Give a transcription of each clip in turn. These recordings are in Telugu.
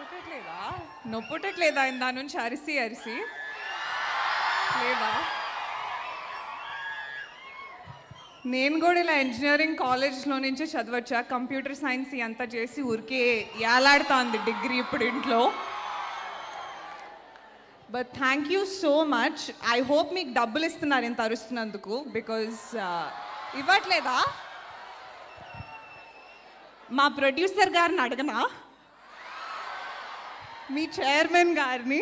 పుట్టట్లేదా నొప్పి పుట్టట్లేదా దాని నుంచి అరిసి అరిసి లేదా? నేను కూడా ఇలా ఇంజనీరింగ్ కాలేజ్లో నుంచి చదవచ్చా? కంప్యూటర్ సైన్స్ అంతా చేసి ఊరికే ఏలాడుతోంది డిగ్రీ ఇప్పుడు ఇంట్లో. But thank you so much. I hope మీకు డబ్బులు ఇస్తున్నారు ఇంత అరుస్తున్నందుకు. బికాజ్ ఇవ్వట్లేదా? మా ప్రొడ్యూసర్ గారిని అడగనా, మీ చైర్మన్ గారిని?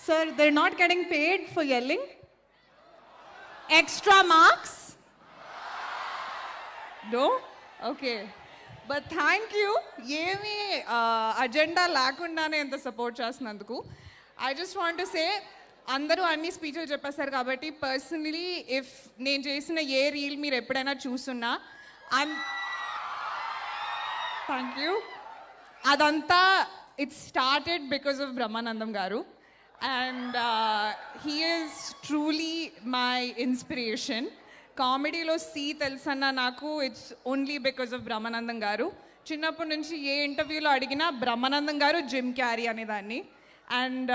Sir, they are not getting paid for yelling. Extra marks? No? Okay. But thank you. ఏమీ అజెండా లేకుండానే ఎంత సపోర్ట్ చేస్తున్నందుకు. I just want to say, అందరూ అన్ని స్పీచ్లు చెప్పేశారు కాబట్టి పర్సనలీ ఇఫ్ నేను చేసిన ఏ రీల్ మీరు ఎప్పుడైనా చూస్తున్నా, థ్యాంక్ యూ. అదంతా it started because of Brahmanandam garu. And he is truly my inspiration. కామెడీలో సి తెలుసన్నా నాకు it's only because of Brahmanandam garu. చిన్నప్పటి నుంచి ఏ ఇంటర్వ్యూలో అడిగినా బ్రహ్మానందం గారు, జిమ్ క్యారీ అనేదాన్ని. And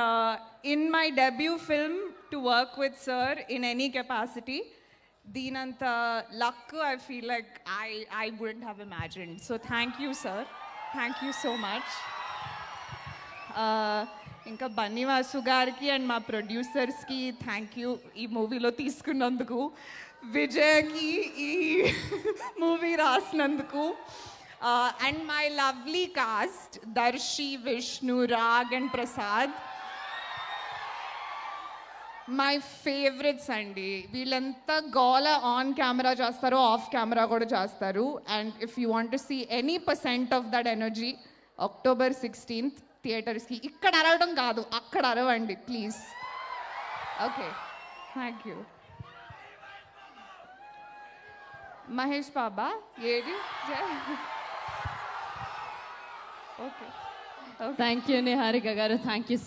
in my debut film to work with sir in any capacity, దీనంత luck I feel like I wouldn't have imagined. So thank you sir, thank you so much. ఇంకా బన్నీవాసు గారికి అండ్ మా ప్రొడ్యూసర్స్కి థ్యాంక్ యూ ఈ మూవీలో తీసుకున్నందుకు. విజయ్కి ఈ మూవీ రాసినందుకు. And my lovely cast, Darshi, Vishnu, Raag and Prasad, my favourites అండి. వీళ్ళంత గోల ఆన్ కెమెరా చేస్తారో ఆఫ్ కెమెరా కూడా చేస్తారు. And if you want to see any % of that energy, October 16th థియేటర్స్కి. ఇక్కడ అరవడం కాదు, అక్కడ అరవండి please. Okay, thank you. Mahesh Baba ఏది? ఓకే, థ్యాంక్ యూ నిహారిక గారు, థ్యాంక్ యూ సో